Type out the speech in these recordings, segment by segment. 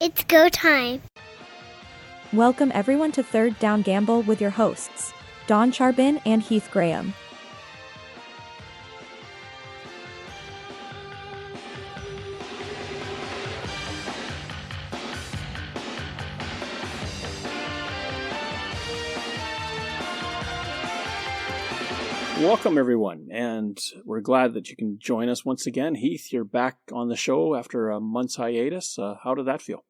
It's go time. Welcome everyone to Third Down Gamble with your hosts, Don Charbin and Heath Graham. Welcome, everyone, and we're glad that you can join us once again. Heath, you're back on the show after a month's hiatus. How did that feel?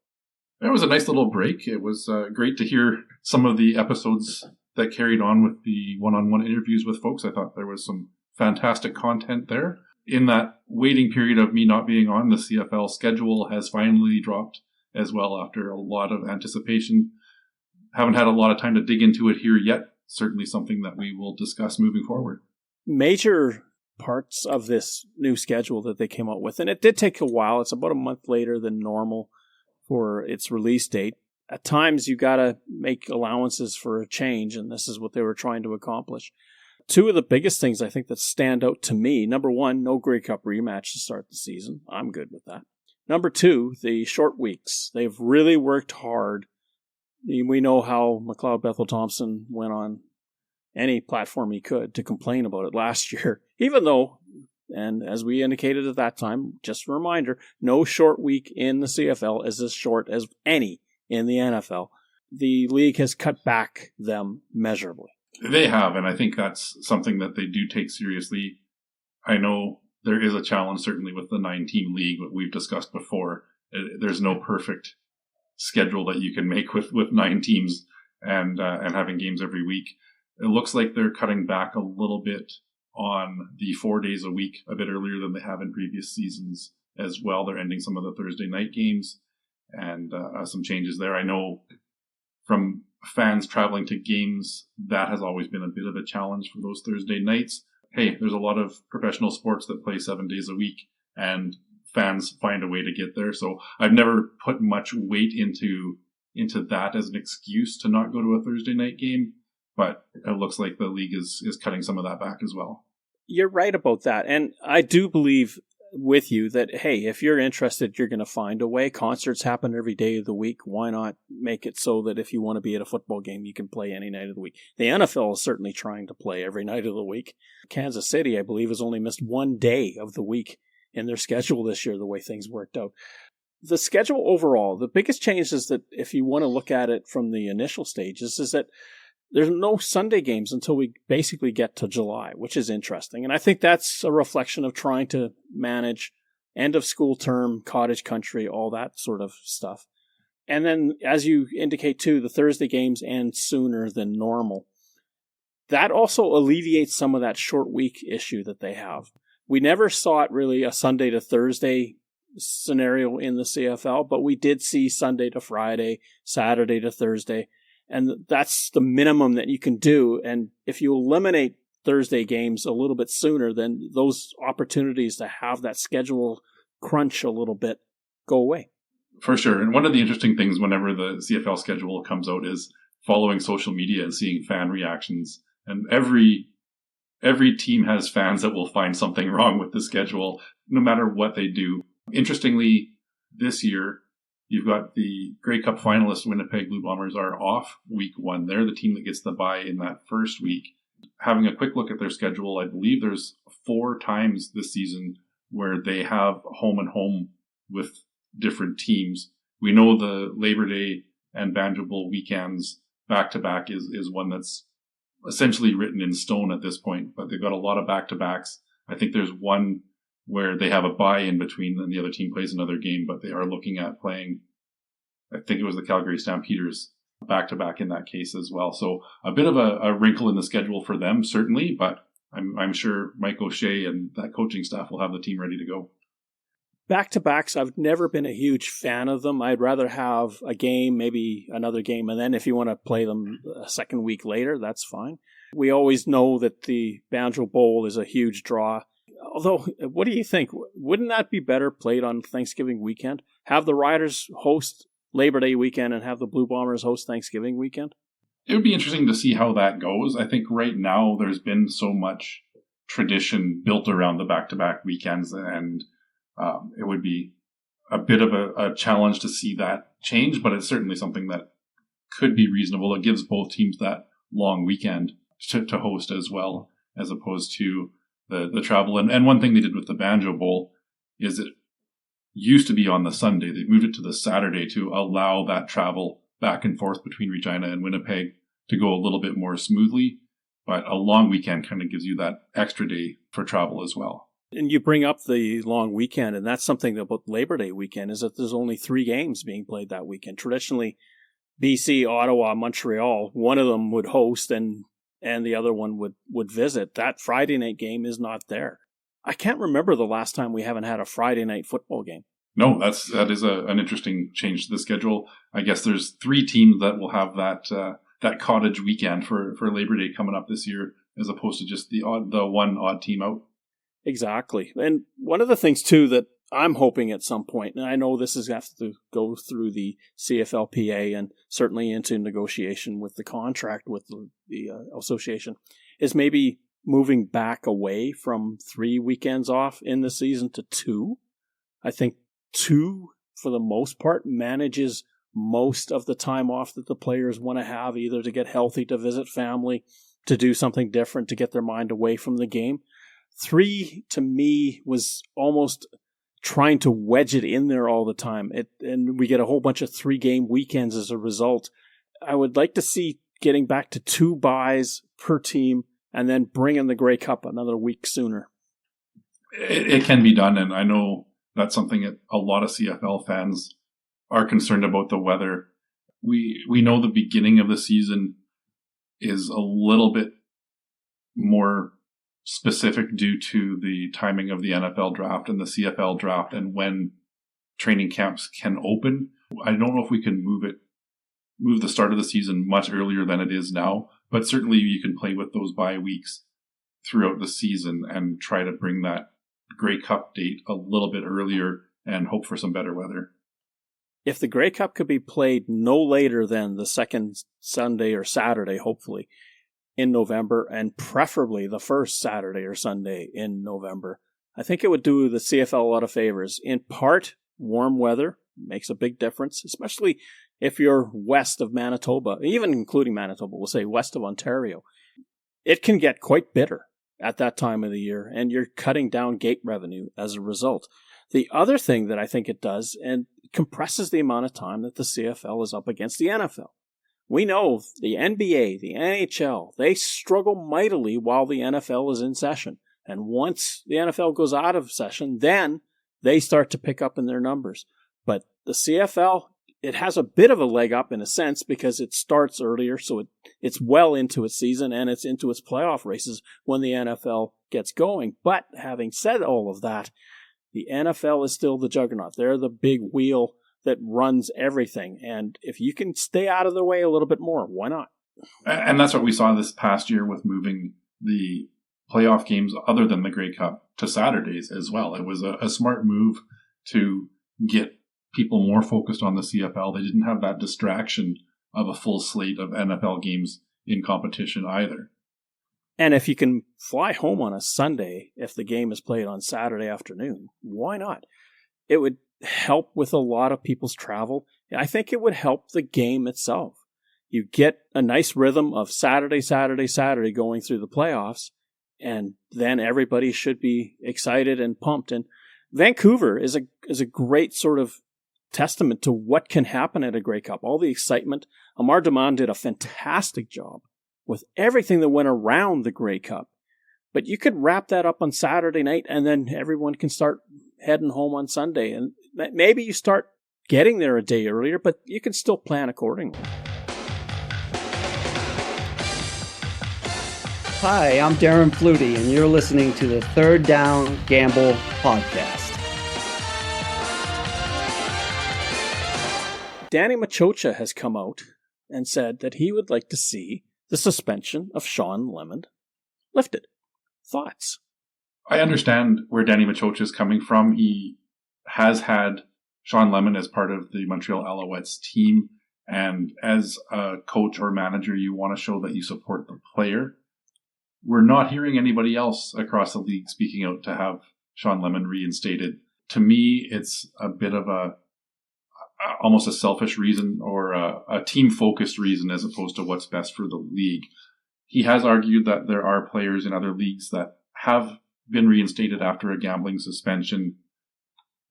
It was a nice little break. It was great to hear some of the episodes that carried on with the one-on-one interviews with folks. I thought there was some fantastic content there. In that waiting period of me not being on, the CFL schedule has finally dropped as well after a lot of anticipation. Haven't had a lot of time to dig into it here yet. Certainly something that we will discuss moving forward. Major parts of this new schedule that they came out with, and it did take a while. It's about a month later than normal for its release date. At times, you got to make allowances for a change, and this is what they were trying to accomplish. Two of the biggest things I think that stand out to me, number one, no Grey Cup rematch to start the season. I'm good with that. Number two, the short weeks. They've really worked hard. We know how McLeod Bethel-Thompson went on any platform he could to complain about it last year, even though, and as we indicated at that time, just a reminder, no short week in the CFL is as short as any in the NFL. The league has cut back them measurably. They have, and I think that's something that they do take seriously. I know there is a challenge, certainly with the 9-team league that we've discussed before. There's no perfect schedule that you can make with 9 teams and having games every week. It looks like they're cutting back a little bit on the 4 days a week a bit earlier than they have in previous seasons as well. They're ending some of the Thursday night games and some changes there. I know from fans traveling to games, that has always been a bit of a challenge for those Thursday nights. Hey, there's a lot of professional sports that play 7 days a week, and fans find a way to get there. So I've never put much weight into that as an excuse to not go to a Thursday night game, but it looks like the league is cutting some of that back as well. You're right about that. And I do believe with you that, hey, if you're interested, you're going to find a way. Concerts happen every day of the week. Why not make it so that if you want to be at a football game, you can play any night of the week? The NFL is certainly trying to play every night of the week. Kansas City, I believe, has only missed one day of the week in their schedule this year, the way things worked out. The schedule overall, the biggest change is that if you want to look at it from the initial stages, is that there's no Sunday games until we basically get to July, which is interesting. And I think that's a reflection of trying to manage end of school term, cottage country, all that sort of stuff. And then, as you indicate too, the Thursday games end sooner than normal. That also alleviates some of that short week issue that they have. We never saw it really a Sunday to Thursday scenario in the CFL, but we did see Sunday to Friday, Saturday to Thursday. And that's the minimum that you can do. And if you eliminate Thursday games a little bit sooner, then those opportunities to have that schedule crunch a little bit go away. For sure. And one of the interesting things whenever the CFL schedule comes out is following social media and seeing fan reactions. And every team has fans that will find something wrong with the schedule, no matter what they do. Interestingly, this year, you've got the Grey Cup finalists, Winnipeg Blue Bombers, are off week 1. They're the team that gets the bye in that first week. Having a quick look at their schedule, I believe there's 4 times this season where they have home and home with different teams. We know the Labor Day and Banjo Bowl weekends back-to-back is one that's essentially written in stone at this point, but they've got a lot of back-to-backs. I think there's one where they have a bye in between and the other team plays another game, but they are looking at playing, I think it was the Calgary Stampeders, back-to-back in that case as well. So a bit of a wrinkle in the schedule for them, certainly, but I'm sure Mike O'Shea and that coaching staff will have the team ready to go. Back-to-backs, I've never been a huge fan of them. I'd rather have a game, maybe another game, and then if you want to play them a second week later, that's fine. We always know that the Banjo Bowl is a huge draw. Although, what do you think? Wouldn't that be better played on Thanksgiving weekend? Have the Riders host Labor Day weekend and have the Blue Bombers host Thanksgiving weekend? It would be interesting to see how that goes. I think right now there's been so much tradition built around the back-to-back weekends, and it would be a bit of a challenge to see that change, but it's certainly something that could be reasonable. It gives both teams that long weekend to host as well, as opposed to the travel. And one thing they did with the Banjo Bowl is it used to be on the Sunday. They moved it to the Saturday to allow that travel back and forth between Regina and Winnipeg to go a little bit more smoothly. But a long weekend kind of gives you that extra day for travel as well. And you bring up the long weekend, and that's something about Labor Day weekend, is that there's only 3 games being played that weekend. Traditionally, BC, Ottawa, Montreal, one of them would host and the other one would visit. That Friday night game is not there. I can't remember the last time we haven't had a Friday night football game. No, that is an interesting change to the schedule. I guess there's 3 teams that will have that cottage weekend for Labor Day coming up this year, as opposed to just the one odd team out. Exactly. And one of the things, too, that I'm hoping at some point, and I know this is going to have to go through the CFLPA and certainly into negotiation with the contract with the association, is maybe moving back away from 3 weekends off in the season to 2. I think 2, for the most part, manages most of the time off that the players want to have, either to get healthy, to visit family, to do something different, to get their mind away from the game. 3, to me, was almost trying to wedge it in there all the time. And we get a whole bunch of 3-game weekends as a result. I would like to see getting back to 2 buys per team and then bringing the Grey Cup another week sooner. It can be done, and I know that's something that a lot of CFL fans are concerned about, the weather. We know the beginning of the season is a little bit more specific due to the timing of the NFL draft and the CFL draft and when training camps can open. I don't know if we can move the start of the season much earlier than it is now, but certainly you can play with those bye weeks throughout the season and try to bring that Grey Cup date a little bit earlier and hope for some better weather. If the Grey Cup could be played no later than the second Sunday or Saturday, hopefully, in November, and preferably the first Saturday or Sunday in November, I think it would do the CFL a lot of favors. In part, warm weather makes a big difference, especially if you're west of Manitoba, even including Manitoba, we'll say west of Ontario. It can get quite bitter at that time of the year, and you're cutting down gate revenue as a result. The other thing that I think it does, and compresses the amount of time that the CFL is up against the NFL. We know the NBA, the NHL, they struggle mightily while the NFL is in session. And once the NFL goes out of session, then they start to pick up in their numbers. But the CFL, it has a bit of a leg up in a sense because it starts earlier, so it's well into its season and it's into its playoff races when the NFL gets going. But having said all of that, the NFL is still the juggernaut. They're the big wheel that runs everything. And if you can stay out of their way a little bit more, why not? And that's what we saw this past year with moving the playoff games other than the Grey Cup to Saturdays as well. It was a smart move to get people more focused on the CFL. They didn't have that distraction of a full slate of NFL games in competition either. And if you can fly home on a Sunday, if the game is played on Saturday afternoon, why not? It would help with a lot of people's travel. I think it would help the game itself. You get a nice rhythm of Saturday, Saturday, Saturday going through the playoffs, and then everybody should be excited and pumped. And Vancouver is a great sort of testament to what can happen at a Grey Cup. All the excitement. Amar Damon did a fantastic job with everything that went around the Grey Cup. But you could wrap that up on Saturday night, and then everyone can start heading home on Sunday. And maybe you start getting there a day earlier, but you can still plan accordingly. Hi, I'm Darren Flutie, and you're listening to the Third Down Gamble podcast. Danny Maciocia has come out and said that he would like to see the suspension of Shawn Lemon lifted. Thoughts? I understand where Danny Maciocia is coming from. He has had Shawn Lemon as part of the Montreal Alouettes team, and as a coach or manager, you want to show that you support the player. We're not hearing anybody else across the league speaking out to have Shawn Lemon reinstated. to me, it's a bit of almost a selfish reason or a team-focused reason as opposed to what's best for the league. He has argued that there are players in other leagues that have been reinstated after a gambling suspension,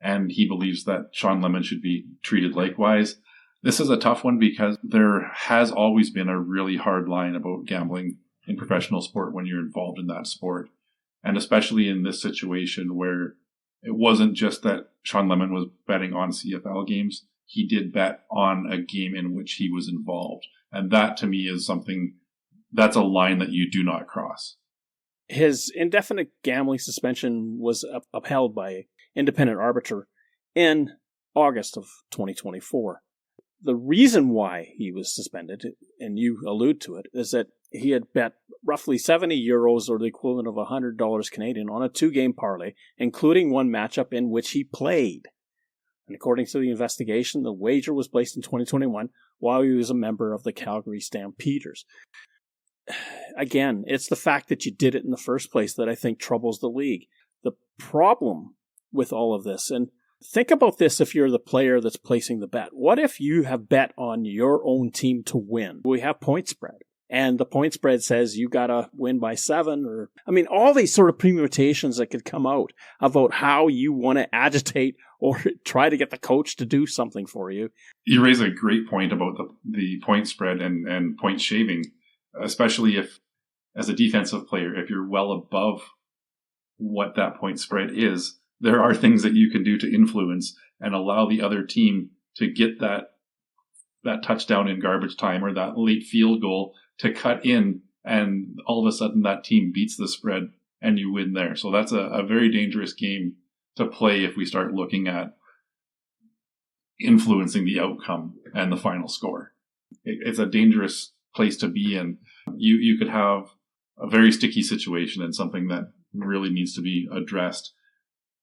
and he believes that Shawn Lemon should be treated likewise. This is a tough one because there has always been a really hard line about gambling in professional sport when you're involved in that sport. And especially in this situation where it wasn't just that Shawn Lemon was betting on CFL games. He did bet on a game in which he was involved. And that to me is something that's a line that you do not cross. His indefinite gambling suspension was upheld by an independent arbiter in August of 2024. The reason why he was suspended, and you allude to it, is that he had bet roughly €70 or the equivalent of $100 Canadian on a 2-game parlay, including one matchup in which he played. And according to the investigation, the wager was placed in 2021 while he was a member of the Calgary Stampeders. Again, it's the fact that you did it in the first place that I think troubles the league. The problem with all of this, and think about this if you're the player that's placing the bet. What if you have bet on your own team to win? We have point spread, and the point spread says you got to win by 7, or all these sort of permutations that could come out about how you want to agitate or try to get the coach to do something for you. You raise a great point about the point spread and point shaving, especially if, as a defensive player, if you're well above what that point spread is, there are things that you can do to influence and allow the other team to get that touchdown in garbage time or that late field goal to cut in, and all of a sudden that team beats the spread and you win there. So that's a very dangerous game to play if we start looking at influencing the outcome and the final score. It's a dangerous place to be in. You could have a very sticky situation and something that really needs to be addressed.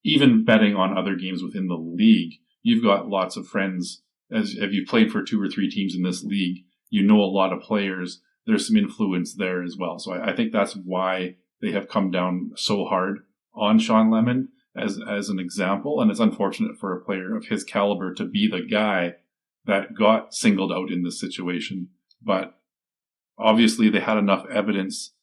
Even betting on other games within the league, you've got lots of friends. As if you've played for 2 or 3 teams in this league, you know a lot of players. There's some influence there as well. So I think that's why they have come down so hard on Shawn Lemon as an example. And it's unfortunate for a player of his caliber to be the guy that got singled out in this situation. But obviously they had enough evidence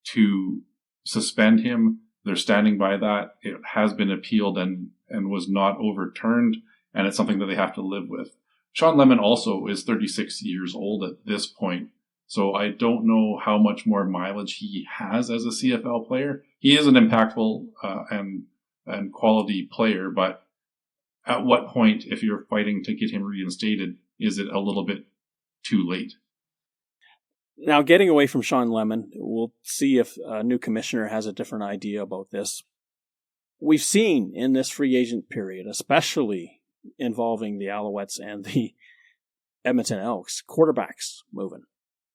to suspend him. They're standing by that. It has been appealed and was not overturned, and it's something that they have to live with. Shawn Lemon also is 36 years old at this point, so I don't know how much more mileage he has as a CFL player. He is an impactful and quality player, but at what point, if you're fighting to get him reinstated, is it a little bit too late? Now, getting away from Shawn Lemon, we'll see if a new commissioner has a different idea about this. We've seen in this free agent period, especially involving the Alouettes and the Edmonton Elks, quarterbacks moving.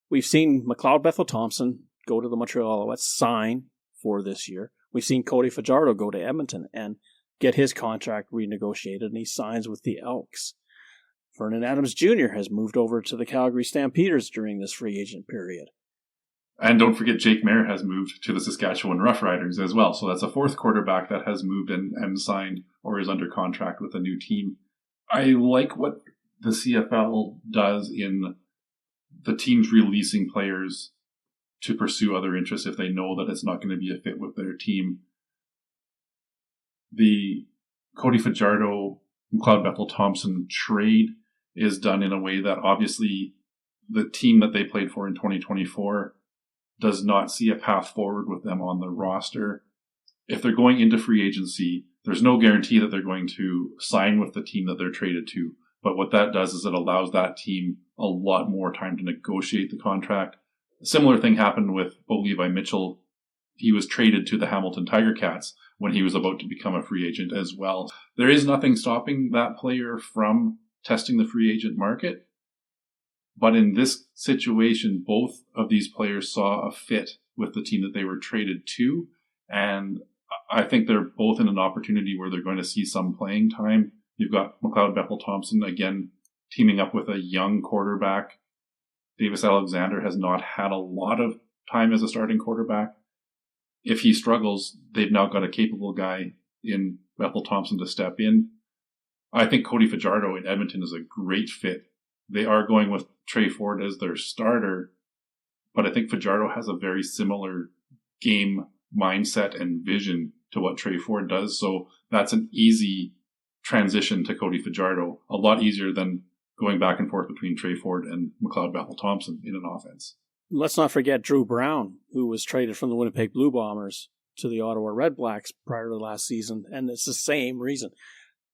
We've seen McLeod Bethel-Thompson go to the Montreal Alouettes, sign for this year. We've seen Cody Fajardo go to Edmonton and get his contract renegotiated, and he signs with the Elks. Vernon Adams Jr. has moved over to the Calgary Stampeders during this free agent period. And don't forget, Jake Mayer has moved to the Saskatchewan Roughriders as well. So that's a 4th quarterback that has moved and signed or is under contract with a new team. I like what the CFL does in the teams releasing players to pursue other interests if they know that it's not going to be a fit with their team. The Cody Fajardo, McLeod Bethel-Thompson trade is done in a way that obviously the team that they played for in 2024 does not see a path forward with them on the roster. If they're going into free agency, there's no guarantee that they're going to sign with the team that they're traded to. But what that does is it allows that team a lot more time to negotiate the contract. A similar thing happened with Bo Levi Mitchell. He was traded to the Hamilton Tiger Cats when he was about to become a free agent as well. There is nothing stopping that player from testing the free agent market. But in this situation, both of these players saw a fit with the team that they were traded to. And I think they're both in an opportunity where they're going to see some playing time. You've got McLeod Bethel-Thompson, again, teaming up with a young quarterback. Davis Alexander has not had a lot of time as a starting quarterback. If he struggles, they've now got a capable guy in Bethel Thompson to step in. I think Cody Fajardo in Edmonton is a great fit. They are going with Trey Ford as their starter, but I think Fajardo has a very similar game mindset and vision to what Trey Ford does. So that's an easy transition to Cody Fajardo, a lot easier than going back and forth between Trey Ford and McLeod Bethel Thompson in an offense. Let's not forget Drew Brown, who was traded from the Winnipeg Blue Bombers to the Ottawa Red Blacks prior to last season, and it's the same reason.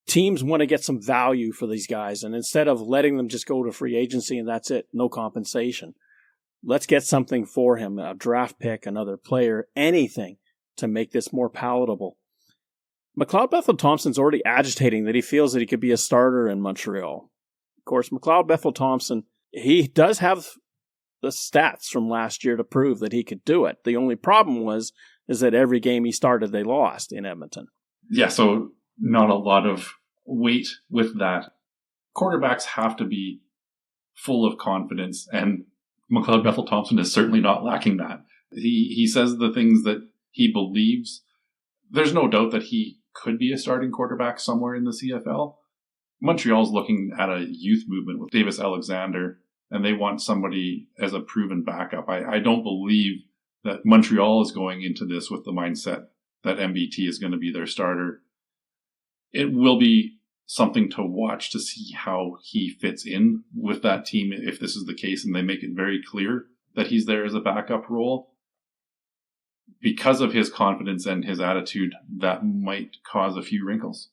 Teams want to get some value for these guys, and instead of letting them just go to free agency and that's it, no compensation, let's get something for him, a draft pick, another player, anything to make this more palatable. McLeod Bethel Thompson's already agitating that he feels that he could be a starter in Montreal. Of course, McLeod Bethel Thompson, he does have the stats from last year to prove that he could do it. The only problem is that every game he started, they lost in Edmonton. Yeah, so not a lot of weight with that. Quarterbacks have to be full of confidence, and McLeod Bethel Thompson is certainly not lacking that. He says the things that he believes. There's no doubt that he could be a starting quarterback somewhere in the CFL. Montreal's looking at a youth movement with Davis Alexander, and they want somebody as a proven backup. I don't believe that Montreal is going into this with the mindset that MBT is going to be their starter. It will be something to watch to see how he fits in with that team if this is the case and they make it very clear that he's there as a backup role. Because of his confidence and his attitude, that might cause a few wrinkles.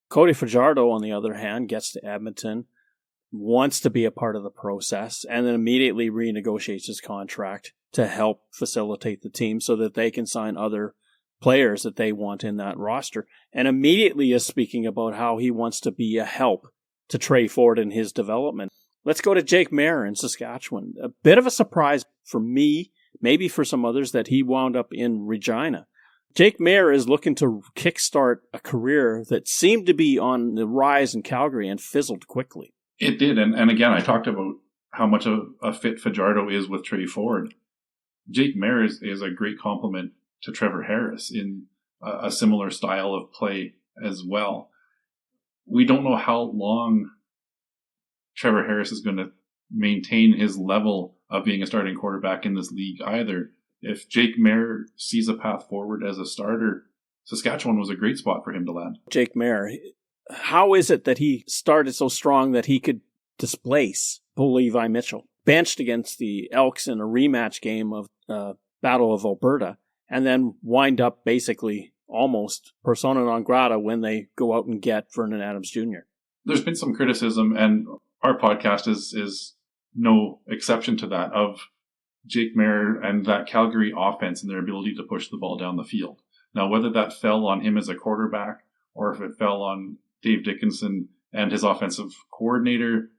Cody Fajardo, on the other hand, gets to Edmonton, wants to be a part of the process, and then immediately renegotiates his contract to help facilitate the team so that they can sign other players that they want in that roster. And immediately is speaking about how he wants to be a help to Trey Ford in his development. Let's go to Jake Mayer in Saskatchewan. A bit of a surprise for me, maybe for some others, that he wound up in Regina. Jake Mayer is looking to kickstart a career that seemed to be on the rise in Calgary and fizzled quickly. It did. And again, I talked about how much of a fit Fajardo is with Trey Ford. Jake Mayer is a great complement to Trevor Harris in a similar style of play as well. We don't know how long Trevor Harris is going to maintain his level of being a starting quarterback in this league either. If Jake Mayer sees a path forward as a starter, Saskatchewan was a great spot for him to land. Jake Mayer, how is it that he started so strong that he could displace Bo Levi Mitchell? Benched against the Elks in a rematch game of Battle of Alberta, and then wind up basically almost persona non grata when they go out and get Vernon Adams Jr. There's been some criticism, and our podcast is no exception to that, of Jake Mayer and that Calgary offense and their ability to push the ball down the field. Now, whether that fell on him as a quarterback or if it fell on Dave Dickinson and his offensive coordinator,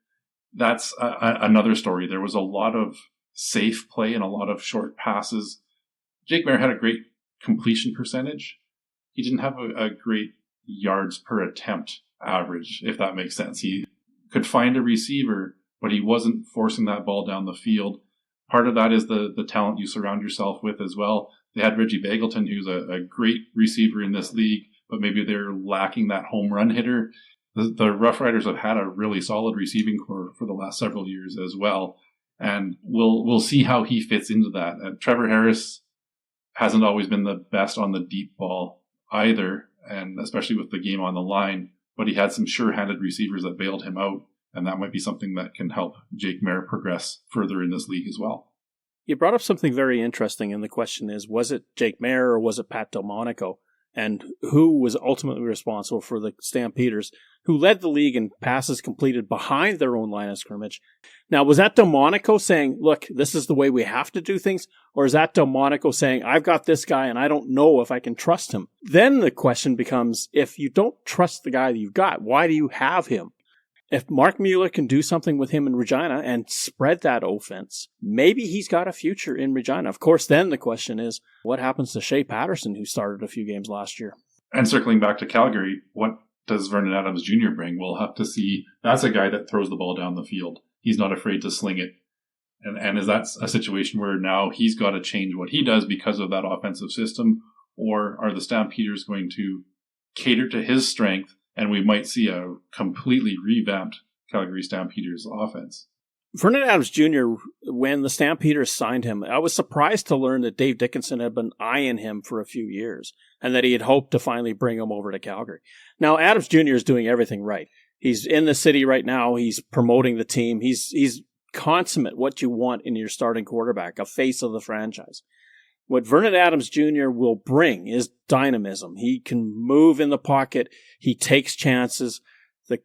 that's another story. There was a lot of safe play and a lot of short passes. Jake Mayer had a great completion percentage. He didn't have a great yards per attempt average, if that makes sense. He could find a receiver, but he wasn't forcing that ball down the field. Part of that is the talent you surround yourself with as well. They had Reggie Bagleton, who's a great receiver in this league, but maybe they're lacking that home run hitter. The Rough Riders have had a really solid receiving core for the last several years as well, and we'll see how he fits into that. Trevor Harris hasn't always been the best on the deep ball either, and especially with the game on the line, but he had some sure-handed receivers that bailed him out, and that might be something that can help Jake Mayer progress further in this league as well. You brought up something very interesting, and the question is, was it Jake Mayer or was it Pat Delmonico? And who was ultimately responsible for the Stampeders, who led the league in passes completed behind their own line of scrimmage? Now, was that Delmonico saying, look, this is the way we have to do things? Or is that Delmonico saying, I've got this guy and I don't know if I can trust him? Then the question becomes, if you don't trust the guy that you've got, why do you have him? If Mark Mueller can do something with him in Regina and spread that offense, maybe he's got a future in Regina. Of course, then the question is, what happens to Shea Patterson, who started a few games last year? And circling back to Calgary, what does Vernon Adams Jr. bring? We'll have to see. That's a guy that throws the ball down the field. He's not afraid to sling it. And is that a situation where now he's got to change what he does because of that offensive system? Or are the Stampeders going to cater to his strength, and we might see a completely revamped Calgary Stampeders offense. Vernon Adams Jr., when the Stampeders signed him, I was surprised to learn that Dave Dickinson had been eyeing him for a few years and that he had hoped to finally bring him over to Calgary. Now, Adams Jr. is doing everything right. He's in the city right now. He's promoting the team. He's consummate what you want in your starting quarterback, a face of the franchise. What Vernon Adams Jr. will bring is dynamism. He can move in the pocket. He takes chances. The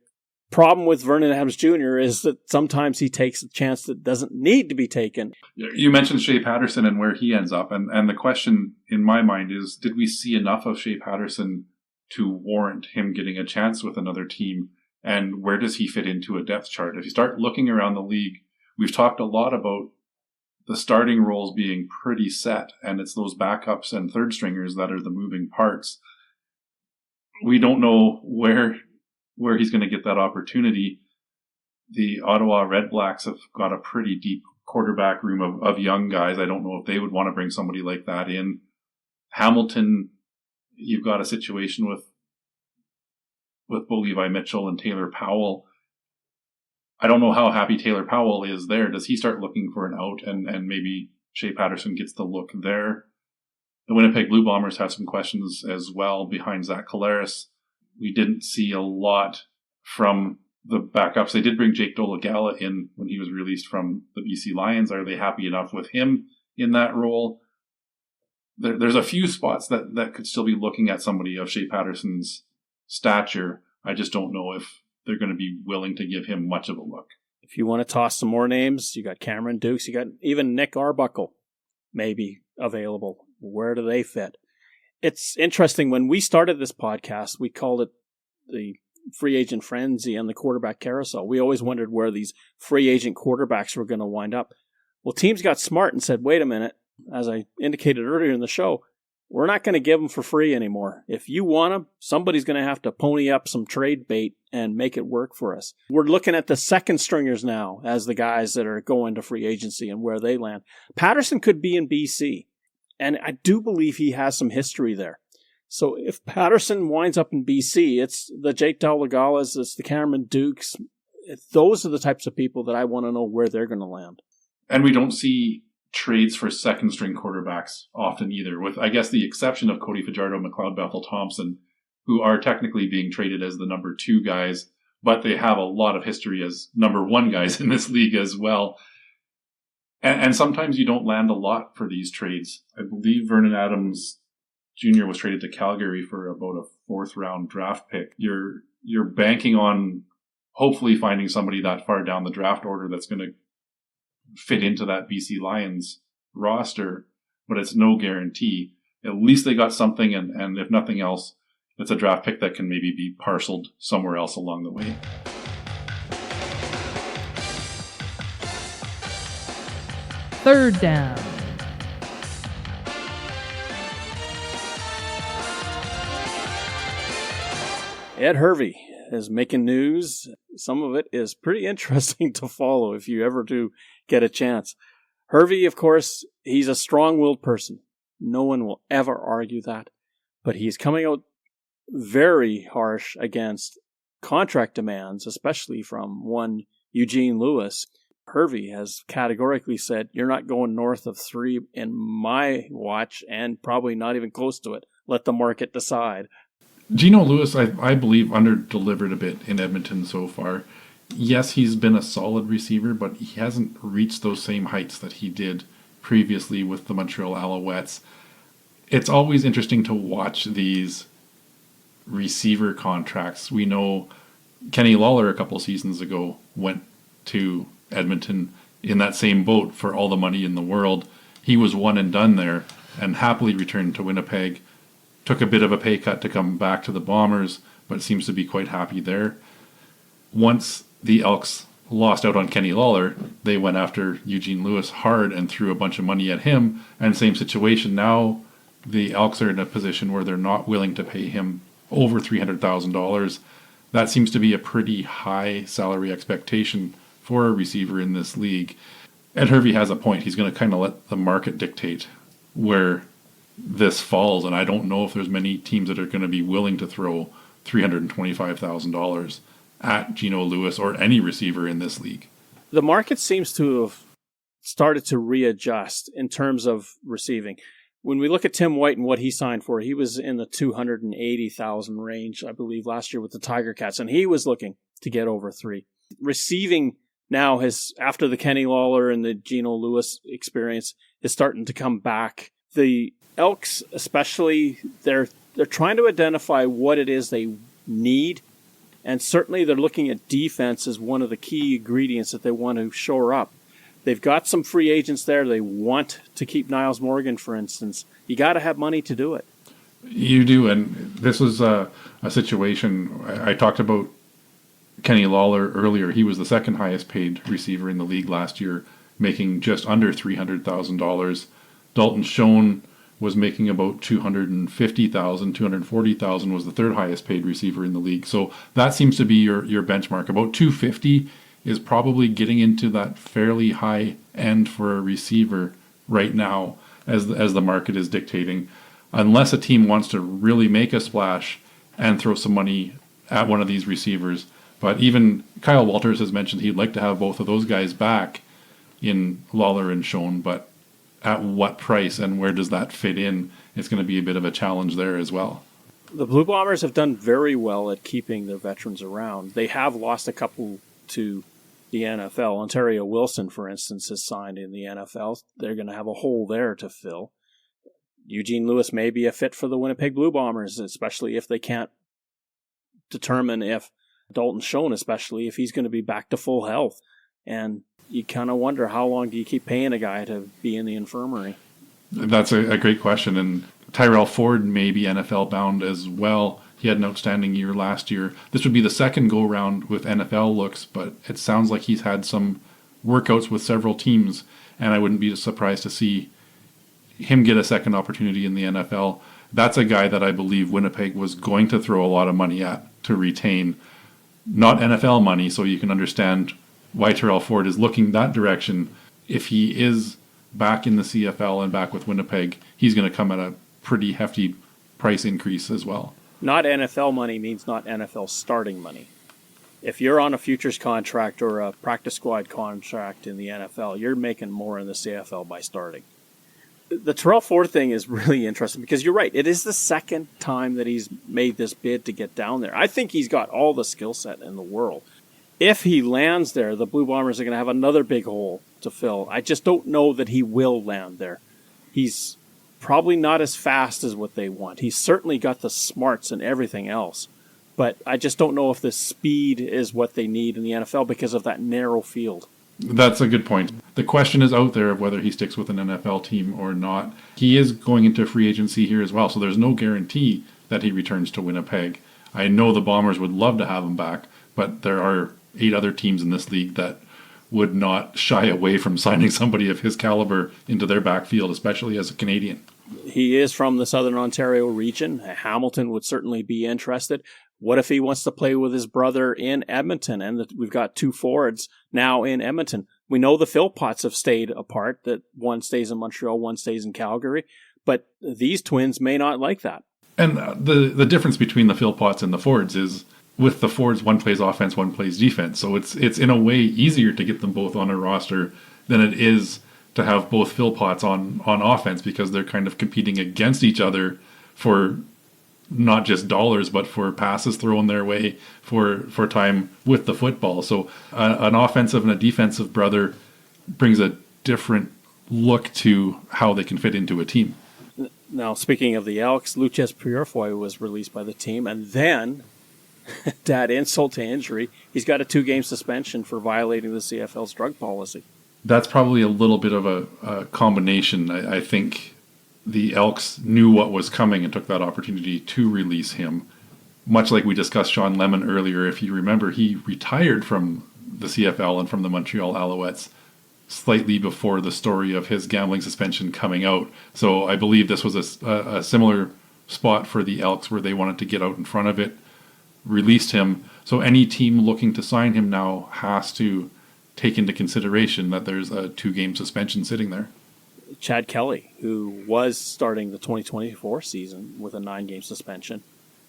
problem with Vernon Adams Jr. is that sometimes he takes a chance that doesn't need to be taken. You mentioned Shea Patterson and where he ends up. And the question in my mind is, did we see enough of Shea Patterson to warrant him getting a chance with another team? And where does he fit into a depth chart? If you start looking around the league, we've talked a lot about the starting roles being pretty set, and it's those backups and third stringers that are the moving parts. We don't know where he's going to get that opportunity. The Ottawa Red Blacks have got a pretty deep quarterback room of young guys. I don't know if they would want to bring somebody like that in. Hamilton, you've got a situation with Bo Levi Mitchell and Taylor Powell. I don't know how happy Taylor Powell is there. Does he start looking for an out and maybe Shea Patterson gets the look there? The Winnipeg Blue Bombers have some questions as well behind Zach Collaros. We didn't see a lot from the backups. They did bring Jake Dolagala in when he was released from the BC Lions. Are they happy enough with him in that role? There's a few spots that could still be looking at somebody of Shea Patterson's stature. I just don't know if they're going to be willing to give him much of a look. If you want to toss some more names, you got Cameron Dukes, you got even Nick Arbuckle maybe available. Where do they fit? It's interesting. When we started this podcast, we called it the free agent frenzy and the quarterback carousel. We always wondered where these free agent quarterbacks were going to wind up. Well, teams got smart and said, wait a minute, as I indicated earlier in the show, we're not going to give them for free anymore. If you want them, somebody's going to have to pony up some trade bait and make it work for us. We're looking at the second stringers now as the guys that are going to free agency and where they land. Patterson could be in BC, and I do believe he has some history there. So if Patterson winds up in BC, it's the Jake Dolagalas, it's the Cameron Dukes. Those are the types of people that I want to know where they're going to land. And we don't see trades for second string quarterbacks often either, with I guess the exception of Cody Fajardo, McLeod Bethel Thompson, who are technically being traded as the number 2 guys, but they have a lot of history as number 1 guys in this league as well. And sometimes you don't land a lot for these trades. I believe Vernon Adams Jr. was traded to Calgary for about a 4th round draft pick. You're banking on hopefully finding somebody that far down the draft order that's going to fit into that BC Lions roster, but it's no guarantee. At least they got something, and if nothing else, it's a draft pick that can maybe be parceled somewhere else along the way. Third down. Ed Hervey is making news. Some of it is pretty interesting to follow if you ever do get a chance. Hervey, of course, he's a strong-willed person. No one will ever argue that. But he's coming out very harsh against contract demands, especially from one Eugene Lewis. Hervey has categorically said, you're not going north of 3 in my watch, and probably not even close to it. Let the market decide. Geno Lewis, I believe, under-delivered a bit in Edmonton so far. Yes, he's been a solid receiver, but he hasn't reached those same heights that he did previously with the Montreal Alouettes. It's always interesting to watch these receiver contracts. We know Kenny Lawler a couple seasons ago went to Edmonton in that same boat for all the money in the world. He was one and done there and happily returned to Winnipeg. Took a bit of a pay cut to come back to the Bombers, but seems to be quite happy there. Once the Elks lost out on Kenny Lawler, they went after Eugene Lewis hard and threw a bunch of money at him. And same situation now, the Elks are in a position where they're not willing to pay him over $300,000. That seems to be a pretty high salary expectation for a receiver in this league. Ed Hervey has a point. He's going to kind of let the market dictate where this falls, and I don't know if there's many teams that are going to be willing to throw $325,000 at Geno Lewis or any receiver in this league. The market seems to have started to readjust in terms of receiving. When we look at Tim White and what he signed for, he was in the 280,000 range, I believe, last year with the Tiger Cats, and he was looking to get over 3. Receiving now has, after the Kenny Lawler and the Geno Lewis experience, is starting to come back. The Elks, especially, they're trying to identify what it is they need, and certainly they're looking at defense as one of the key ingredients that they want to shore up. They've got some free agents there. They want to keep Niles Morgan, for instance. You got to have money to do it. You do, and this was a situation. I talked about Kenny Lawler earlier. He was the second highest paid receiver in the league last year, making just under $300,000. Dalton Schoen was making about $250,000, $240,000 was the third highest paid receiver in the league. So that seems to be your benchmark. About $250,000 is probably getting into that fairly high end for a receiver right now, as the market is dictating. Unless a team wants to really make a splash and throw some money at one of these receivers. But even Kyle Walters has mentioned he'd like to have both of those guys back in Lawler and Schoen, but at what price and where does that fit in? It's going to be a bit of a challenge there as well. The Blue Bombers have done very well at keeping their veterans around. They have lost a couple to the NFL. Ontario Wilson, for instance, has signed in the NFL. They're going to have a hole there to fill. Eugene Lewis may be a fit for the Winnipeg Blue Bombers, especially if they can't determine if Dalton Schoen, especially if he's going to be back to full health. And you kind of wonder, how long do you keep paying a guy to be in the infirmary? That's a great question. And Tyrell Ford may be NFL bound as well. He had an outstanding year last year. This would be the second go-round with NFL looks, but it sounds like he's had some workouts with several teams, and I wouldn't be surprised to see him get a second opportunity in the NFL. That's a guy that I believe Winnipeg was going to throw a lot of money at to retain. Not NFL money, so you can understand why Tyrell Ford is looking that direction. If he is back in the CFL and back with Winnipeg, he's going to come at a pretty hefty price increase as well. Not NFL money means not NFL starting money. If you're on a futures contract or a practice squad contract in the NFL, you're making more in the CFL by starting. The Tyrell Ford thing is really interesting because you're right. It is the second time that he's made this bid to get down there. I think he's got all the skill set in the world. If he lands there, the Blue Bombers are going to have another big hole to fill. I just don't know that he will land there. He's probably not as fast as what they want. He's certainly got the smarts and everything else. But I just don't know if the speed is what they need in the NFL because of that narrow field. That's a good point. The question is out there of whether he sticks with an NFL team or not. He is going into free agency here as well, so there's no guarantee that he returns to Winnipeg. I know the Bombers would love to have him back, but there are 8 other teams in this league that would not shy away from signing somebody of his caliber into their backfield, especially as a Canadian. He is from the Southern Ontario region. Hamilton would certainly be interested. What if he wants to play with his brother in Edmonton? And we've got 2 forwards now in Edmonton. We know the Philpotts have stayed apart, that one stays in Montreal, one stays in Calgary. But these twins may not like that. And the difference between the Philpotts and the Fords is, with the Fords, one plays offense, one plays defense. So it's in a way easier to get them both on a roster than it is to have both Philpotts on offense, because they're kind of competing against each other for not just dollars, but for passes thrown their way, for time with the football. So an offensive and a defensive brother brings a different look to how they can fit into a team. Now, speaking of the Elks, Lucas Purifoy was released by the team, and then, that insult to injury, he's got a 2-game suspension for violating the CFL's drug policy. That's probably a little bit of a combination. I think the Elks knew what was coming and took that opportunity to release him. Much like we discussed Shawn Lemon earlier, if you remember, he retired from the CFL and from the Montreal Alouettes slightly before the story of his gambling suspension coming out. So I believe this was a similar spot for the Elks where they wanted to get out in front of it, released him. So any team looking to sign him now has to take into consideration that there's a 2-game suspension sitting there. Chad Kelly, who was starting the 2024 season with a 9-game suspension.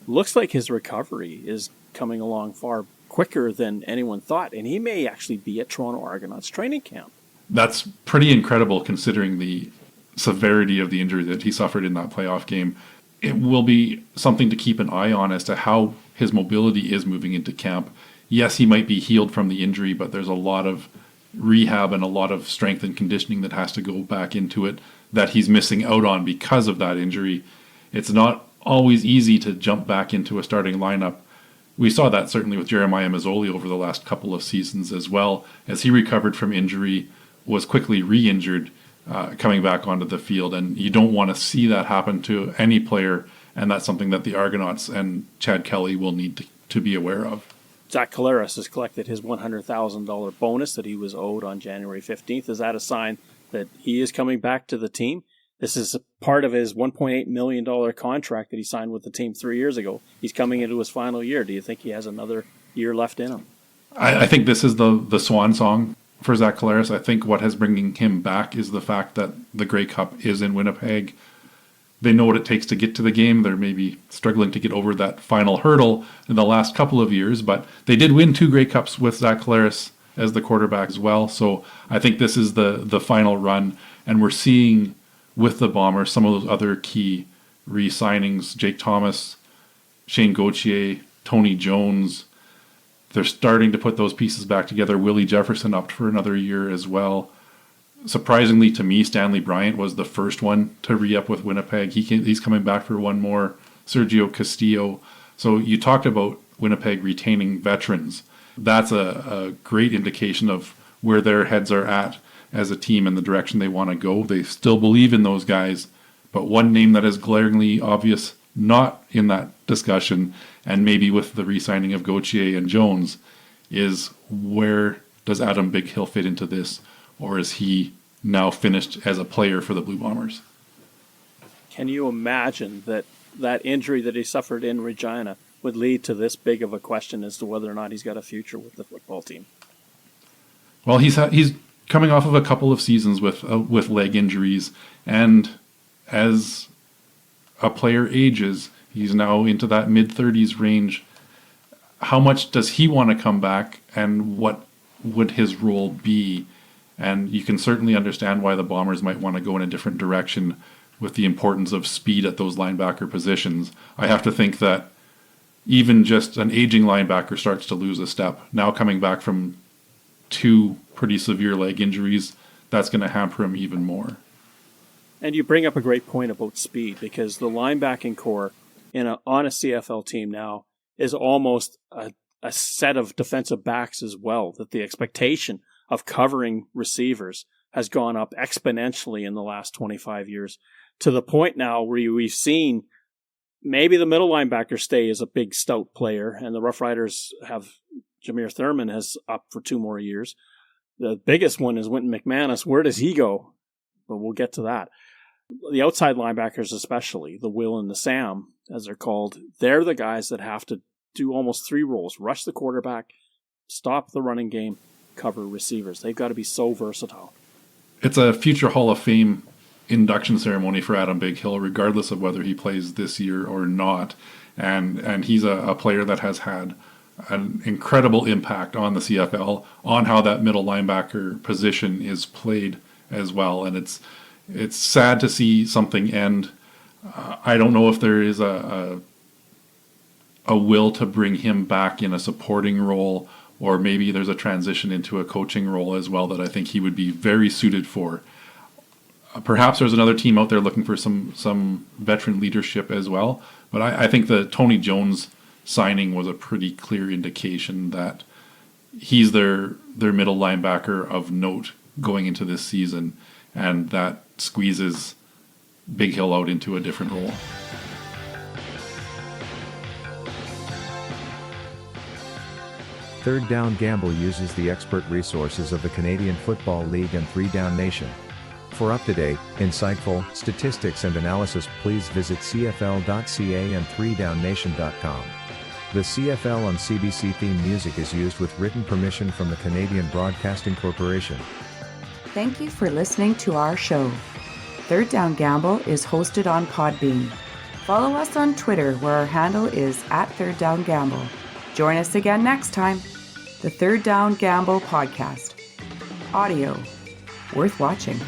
Looks like his recovery is coming along far quicker than anyone thought, and he may actually be at Toronto Argonauts training camp. That's pretty incredible considering the severity of the injury that he suffered in that playoff game. It will be something to keep an eye on as to how his mobility is moving into camp. Yes, he might be healed from the injury, but there's a lot of rehab and a lot of strength and conditioning that has to go back into it that he's missing out on because of that injury. It's not always easy to jump back into a starting lineup. We saw that certainly with Jeremiah Mazzoli over the last couple of seasons as well, as he recovered from injury, was quickly re-injured coming back onto the field. And you don't want to see that happen to any player, and that's something that the Argonauts and Chad Kelly will need to be aware of. Zach Collaros has collected his $100,000 bonus that he was owed on January 15th. Is that a sign that he is coming back to the team? This is part of his $1.8 million contract that he signed with the team 3 years ago. He's coming into his final year. Do you think he has another year left in him? I think this is the swan song for Zach Collaros. I think what has bringing him back is the fact that the Grey Cup is in Winnipeg. They know what it takes to get to the game. They're maybe struggling to get over that final hurdle in the last couple of years, but they did win 2 Grey Cups with Zach Collaros as the quarterback as well. So I think this is the final run, and we're seeing with the Bombers some of those other key re-signings: Jake Thomas, Shane Gauthier, Tony Jones. They're starting to put those pieces back together. Willie Jefferson up for another year as well. Surprisingly to me, Stanley Bryant was the first one to re-up with Winnipeg. He's coming back for one more. Sergio Castillo. So you talked about Winnipeg retaining veterans. That's a great indication of where their heads are at as a team and the direction they want to go. They still believe in those guys, but one name that is glaringly obvious not in that discussion, and maybe with the re-signing of Gauthier and Jones, is where does Adam Big Hill fit into this? Or is he now finished as a player for the Blue Bombers? Can you imagine that injury that he suffered in Regina would lead to this big of a question as to whether or not he's got a future with the football team? Well, he's coming off of a couple of seasons with leg injuries, and as a player ages, he's now into that mid-30s range. How much does he want to come back, and what would his role be? And you can certainly understand why the Bombers might want to go in a different direction with the importance of speed at those linebacker positions. I have to think that even just an aging linebacker starts to lose a step. Now coming back from 2 pretty severe leg injuries, that's going to hamper him even more. And you bring up a great point about speed, because the linebacking core on a CFL team now is almost a set of defensive backs as well, that the expectation of covering receivers has gone up exponentially in the last 25 years, to the point now where we've seen maybe the middle linebacker stay as a big stout player, and the Rough Riders have Jameer Thurman has up for 2 more years. The biggest one is Wynton McManus. Where does he go? But we'll get to that. The outside linebackers especially, the Will and the Sam, as they're called, they're the guys that have to do almost 3 roles: rush the quarterback, stop the running game, cover receivers. They've got to be so versatile. It's a future Hall of Fame induction ceremony for Adam Big Hill, regardless of whether he plays this year or not. And he's a player that has had an incredible impact on the CFL, on how that middle linebacker position is played as well. And it's sad to see something end. I don't know if there is a will to bring him back in a supporting role, or maybe there's a transition into a coaching role as well that I think he would be very suited for. Perhaps there's another team out there looking for some veteran leadership as well. But I think the Tony Jones signing was a pretty clear indication that he's their middle linebacker of note going into this season, and that squeezes Big Hill out into a different role. Third Down Gamble uses the expert resources of the Canadian Football League and 3 Down Nation. For up-to-date, insightful statistics and analysis, please visit cfl.ca and 3downnation.com. The CFL on CBC theme music is used with written permission from the Canadian Broadcasting Corporation. Thank you for listening to our show. Third Down Gamble is hosted on Podbean. Follow us on Twitter, where our handle is @ThirdDownGamble. Join us again next time. The Third Down Gamble Podcast. Audio worth watching.